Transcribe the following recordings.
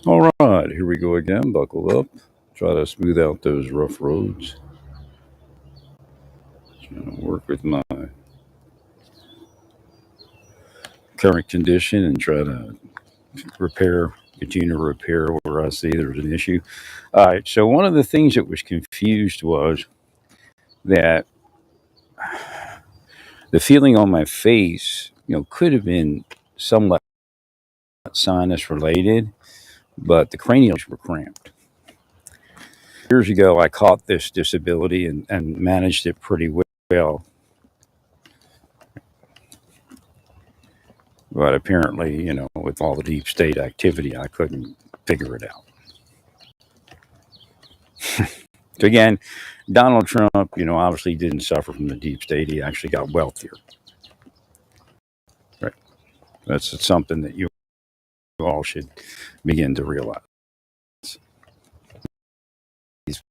All right, here we go again. Buckle up. Try to smooth out those rough roads. Work with my current condition and try to continue to repair where I see there's an issue. All right, so one of the things that was confused was that the feeling on my face, could have been somewhat sinus related, but the cranials were cramped. Years ago, I caught this disability and managed it pretty well. But apparently, with all the deep state activity, I couldn't figure it out. So again, Donald Trump, obviously didn't suffer from the deep state. He actually got wealthier. Right. That's something that you all should begin to realize. He's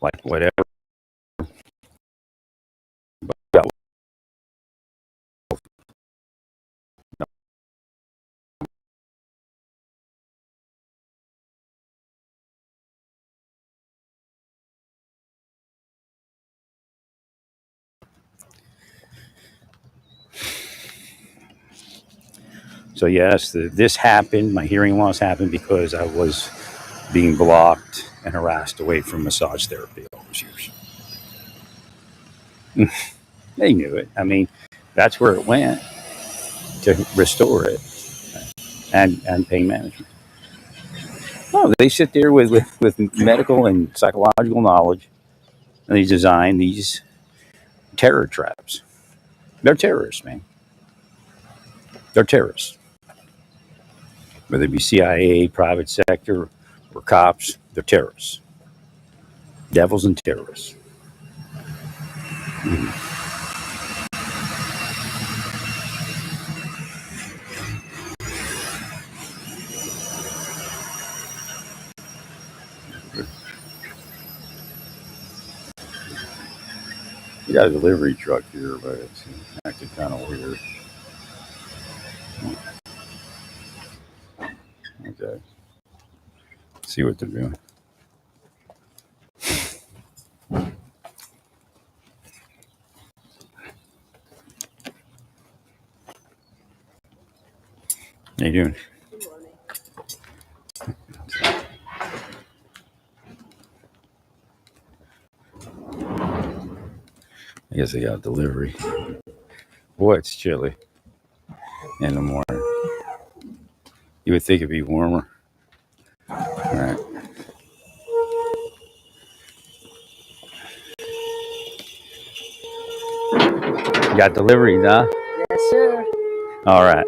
like whatever. But so yes, this happened. My hearing loss happened because I was being blocked and harassed away from massage therapy all those years. They knew it. I mean, that's where it went to restore it and pain management. No, they sit there with medical and psychological knowledge, and they design these terror traps. They're terrorists, man. They're terrorists. Whether it be CIA, private sector, or cops, they're terrorists. Devils and terrorists. Mhm. We got a delivery truck here, but it's acting kind of weird. Okay, see what they're doing. How you doing? I guess they got delivery. Boy, it's chilly in the morning. You would think it'd be warmer. All right. You got delivery, huh? Yes, sir. All right.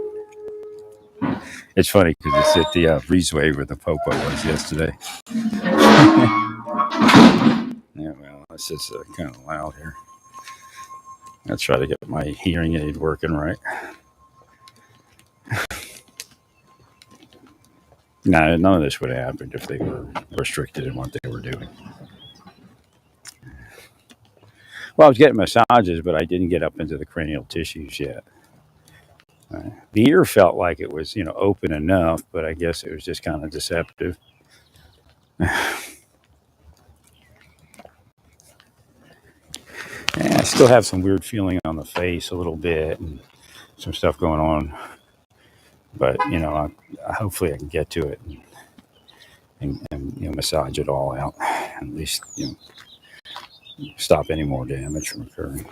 It's funny because it's at the breezeway where the Popo was yesterday. Yeah, well, it's just kind of loud here. I'll try to get my hearing aid working right. No, none of this would have happened if they were restricted in what they were doing. Well, I was getting massages, but I didn't get up into the cranial tissues yet. The ear felt like it was, open enough, but I guess it was just kind of deceptive. Yeah, I still have some weird feeling on the face a little bit and some stuff going on. But, hopefully I can get to it and massage it all out. At least, stop any more damage from occurring.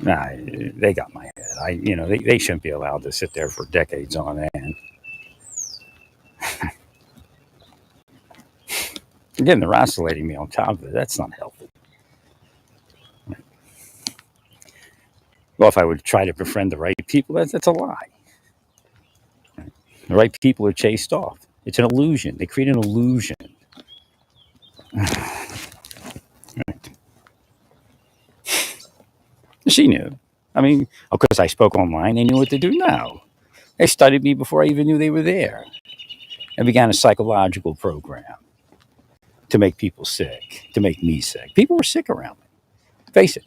Nah, they got my head. They shouldn't be allowed to sit there for decades on end. Again, they're isolating me on top of it. That's not healthy. Well, if I would try to befriend the right people, that's a lie. The right people are chased off. It's an illusion. They create an illusion. She knew. I mean, of course, I spoke online. They knew what to do now. They studied me before I even knew they were there and began a psychological program to make people sick, to make me sick. People were sick around me. Face it.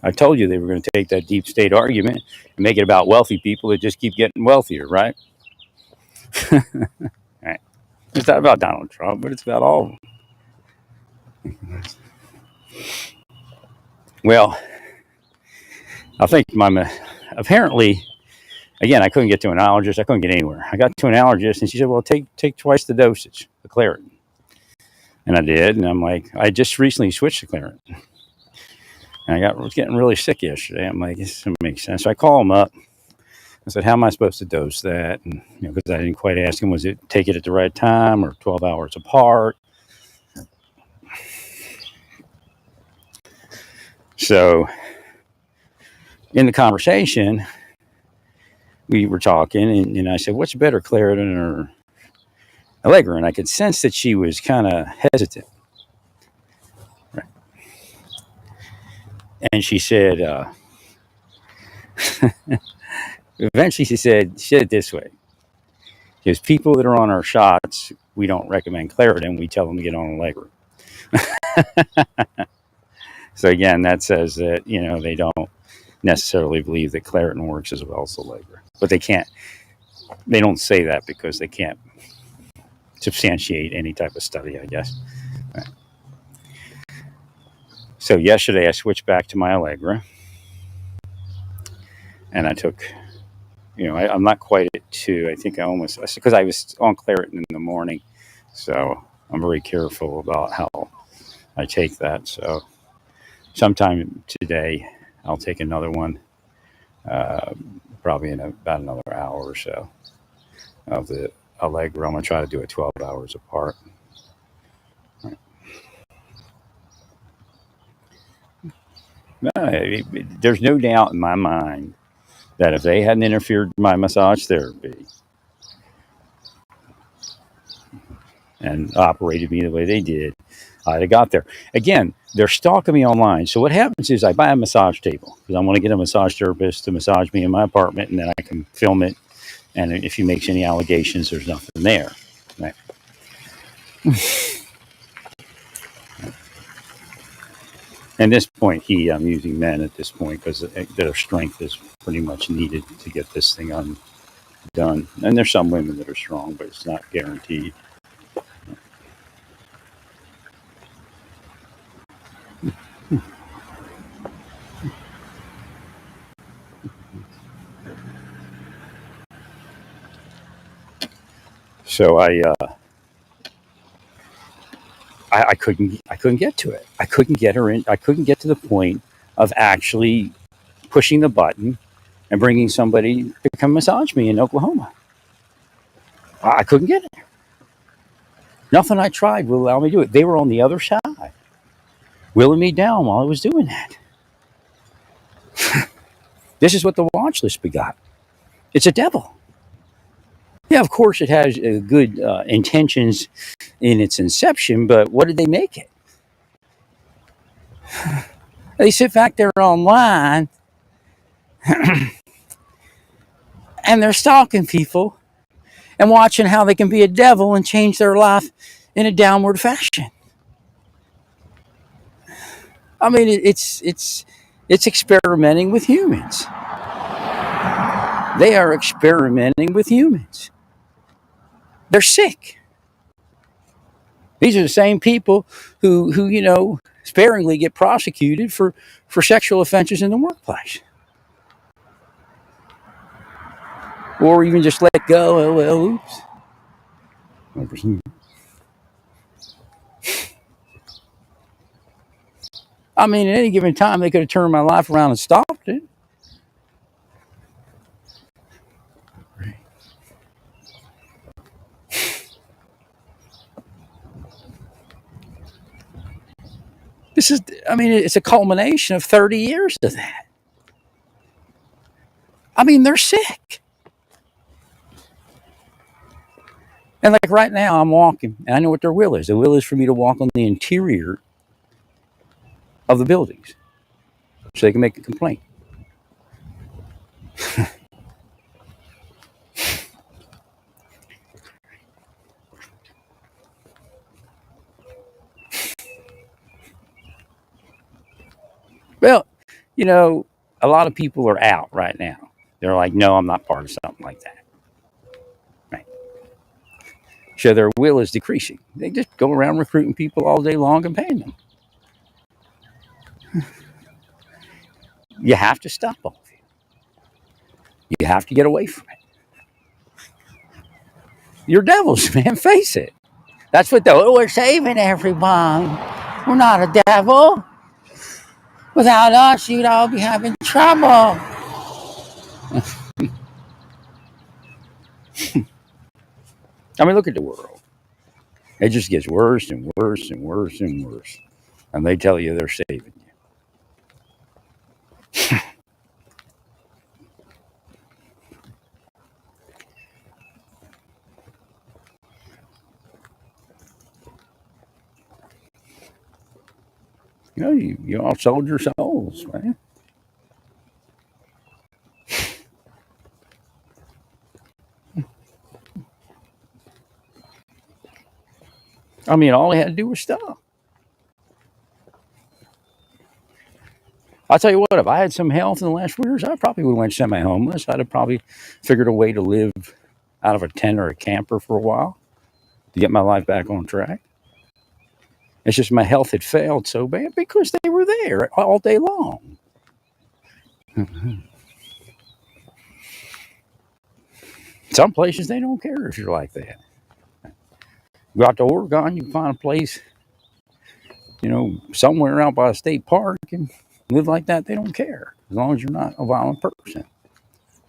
I told you they were going to take that deep state argument and make it about wealthy people that just keep getting wealthier, right? Right. It's not about Donald Trump, but it's about all of them. Well, I think apparently, again, I couldn't get to an allergist. I couldn't get anywhere. I got to an allergist, and she said, "Well, take twice the dosage of Claritin." And I did, and I'm like, I just recently switched to Claritin, and was getting really sick yesterday. I'm like, this doesn't make sense. So I call him up. I said, "How am I supposed to dose that?" And because I didn't quite ask him, was it take it at the right time or 12 hours apart? So in the conversation, we were talking, and I said, "What's better, Claritin or Allegra?" And I could sense that she was kind of hesitant. Right. And she said, eventually she said it this way. Because people that are on our shots, we don't recommend Claritin. We tell them to get on Allegra. So again, that says that, they don't necessarily believe that Claritin works as well as Allegra. But they don't say that because they can't substantiate any type of study, I guess. Right. So yesterday I switched back to my Allegra. And I took, I'm not quite at 2. I think because I was on Claritin in the morning. So I'm very careful about how I take that. So sometime today, I'll take another one, probably in about another hour or so of the Allegra. I'm going to try to do it 12 hours apart. Right. No, there's no doubt in my mind that if they hadn't interfered with my massage therapy and operated me the way they did, I'd have got there. Again, they're stalking me online. So what happens is I buy a massage table because I want to get a massage therapist to massage me in my apartment, and then I can film it. And if he makes any allegations, there's nothing there. Right. At this point, I'm using men at this point because their strength is pretty much needed to get this thing undone. And there's some women that are strong, but it's not guaranteed. So I couldn't get to it. I couldn't get her in. I couldn't get to the point of actually pushing the button and bringing somebody to come massage me in Oklahoma. I couldn't get it. Nothing I tried will allow me to do it. They were on the other side, willing me down while I was doing that. This is what the watch list begot. It's a devil. Yeah, of course, it has good intentions in its inception, but what did they make it? They sit back there online and they're stalking people and watching how they can be a devil and change their life in a downward fashion. I mean, it's experimenting with humans. They are experimenting with humans. They're sick. These are the same people who sparingly get prosecuted for sexual offenses in the workplace. Or even just let go. Oh, well, oops. I mean, at any given time, they could have turned my life around and stopped it. It's a culmination of 30 years of that. I mean, they're sick. And like right now, I'm walking, and I know what their will is. The will is for me to walk on the interior of the buildings so they can make a complaint. Well, You know, a lot of people are out right now. They're like, no, I'm not part of something like that. Right. So their will is decreasing. They just go around recruiting people all day long and paying them. You have to stop all of it. You have to get away from it. You're devils, man. Face it. That's what we're saving everyone. We're not a devil. Without us, you'd all be having trouble. I mean, look at the world. It just gets worse and worse and worse and worse. And they tell you they're saving you. You know, you all sold your souls, man. I mean, all they had to do was stop. I'll tell you what, if I had some health in the last 4 years, I probably would have went semi-homeless. I'd have probably figured a way to live out of a tent or a camper for a while to get my life back on track. It's just my health had failed so bad because they were there all day long. Some places they don't care if you're like that. Go out to Oregon, you can find a place, somewhere out by a state park and live like that. They don't care as long as you're not a violent person.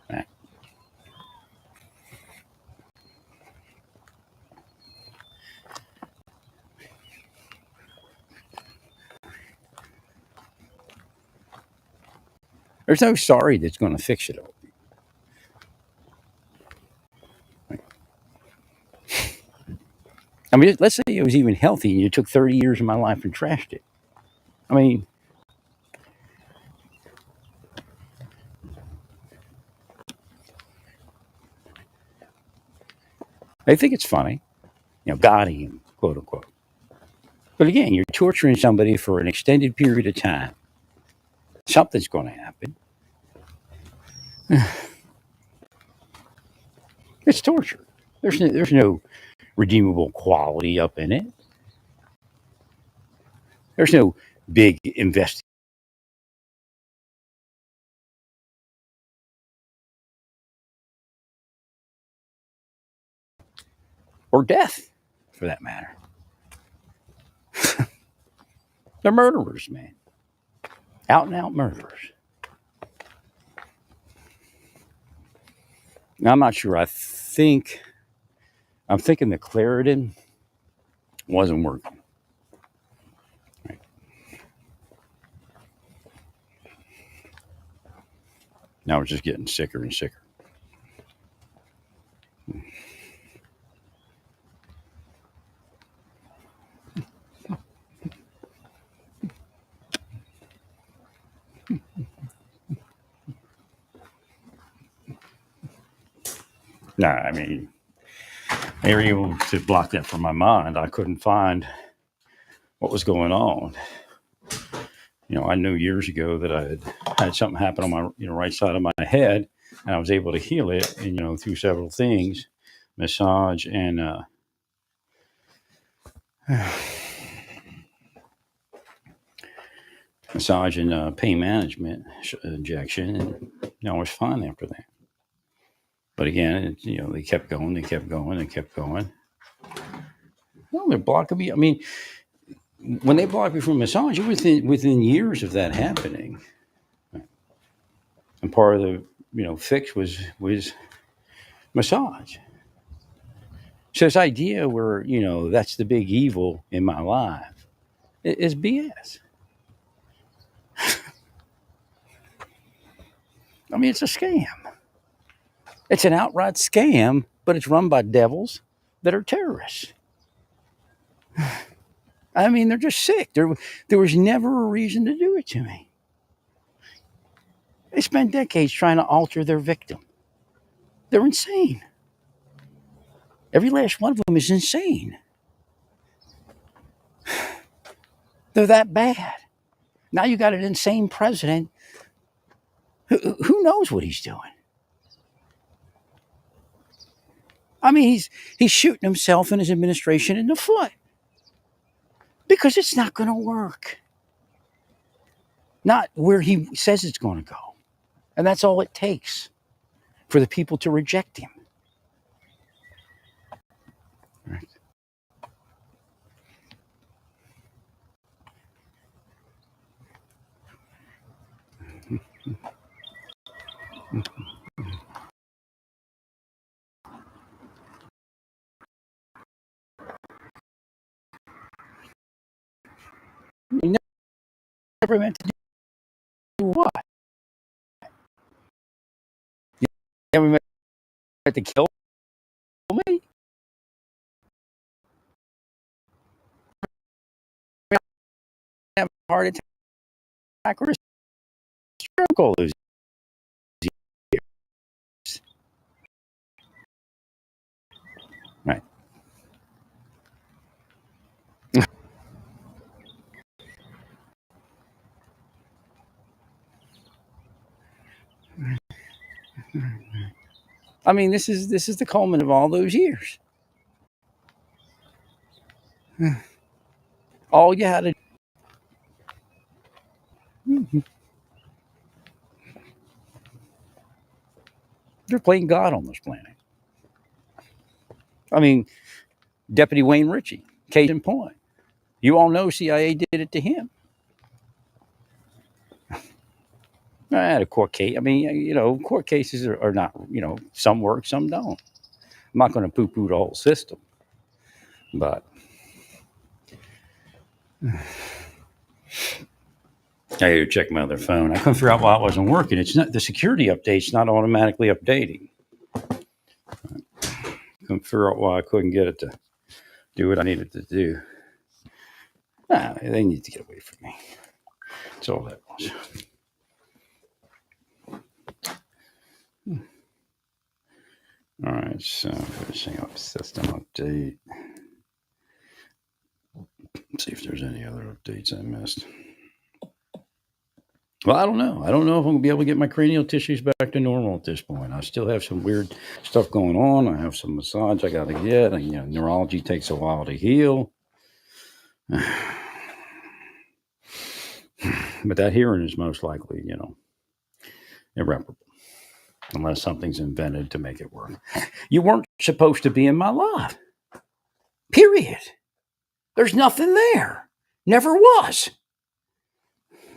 Right. There's no sorry that's going to fix it all. I mean, let's say it was even healthy and you took 30 years of my life and trashed it. I mean, they think it's funny, Gaudium, quote unquote. But again, you're torturing somebody for an extended period of time. Something's going to happen. It's torture. There's no redeemable quality up in it. There's no big invest or death, for that matter. They're murderers, man. Out and out murderers. Now, I'm not sure. I'm thinking the Claritin wasn't working. Right. Now it's just getting sicker and sicker. Nah, I mean, they were able to block that from my mind. I couldn't find what was going on. I knew years ago that I had something happen on my right side of my head, and I was able to heal it, and through several things, massage and pain management injection, and I was fine after that. But again, they kept going, they kept going, they kept going. Well, they're blocking me. I mean, when they blocked me from massage, it was within years of that happening. And part of the fix was massage. So this idea where that's the big evil in my life is BS. I mean, it's a scam. It's an outright scam, but it's run by devils that are terrorists. I mean, they're just sick. There was never a reason to do it to me. They spent decades trying to alter their victim. They're insane. Every last one of them is insane. They're that bad. Now you got an insane president who knows what he's doing. I mean, he's shooting himself and his administration in the foot because it's not going to work. Not where he says it's going to go. And that's all it takes for the people to reject him. Right. He never meant to do what? You never meant to kill me? Have a heart attack or a stroke all those years. Right. I mean, this is the culminant of all those years. All you had to do. They're playing God on this planet. I mean, Deputy Wayne Ritchie, case in point. You all know CIA did it to him. I had a court case. I mean, court cases are not, some work, some don't. I'm not going to poo poo the whole system. But I had to check my other phone. I couldn't figure out why it wasn't working. It's not the security update's not automatically updating. Couldn't figure out why I couldn't get it to do what I needed to do. They need to get away from me. That's all that was. All right, so finishing up system update. Let's see if there's any other updates I missed. Well, I don't know. I don't know if I'm going to be able to get my cranial tissues back to normal at this point. I still have some weird stuff going on. I have some massage I got to get. Neurology takes a while to heal. But that hearing is most likely, irreparable. Unless something's invented to make it work. You weren't supposed to be in my life. Period. There's nothing there. Never was.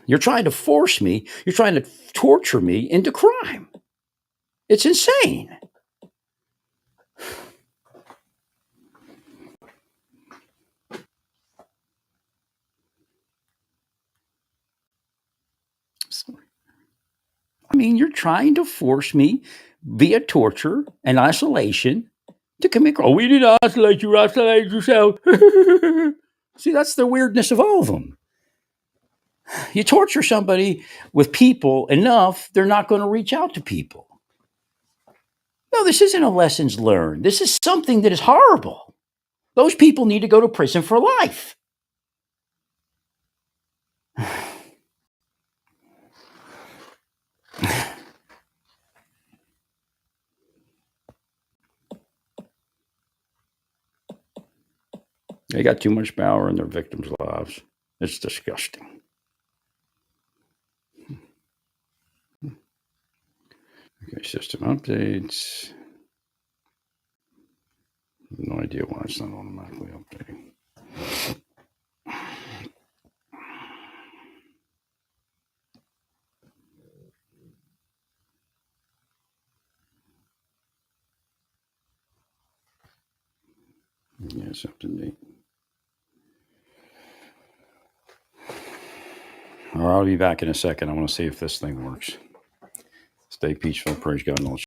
You're trying to force me. You're trying to torture me into crime. It's insane. I mean, you're trying to force me via torture and isolation to commit crime. Oh, we didn't isolate you. Isolate yourself. See, that's the weirdness of all of them. You torture somebody with people enough, they're not going to reach out to people. No, this isn't a lessons learned. This is something that is horrible. Those people need to go to prison for life. They got too much power in their victims' lives. It's disgusting. Okay, system updates. No idea why it's not automatically updating. Yeah, it's up to date. All right, I'll be back in a second. I want to see if this thing works. Stay peaceful. Praise God and all.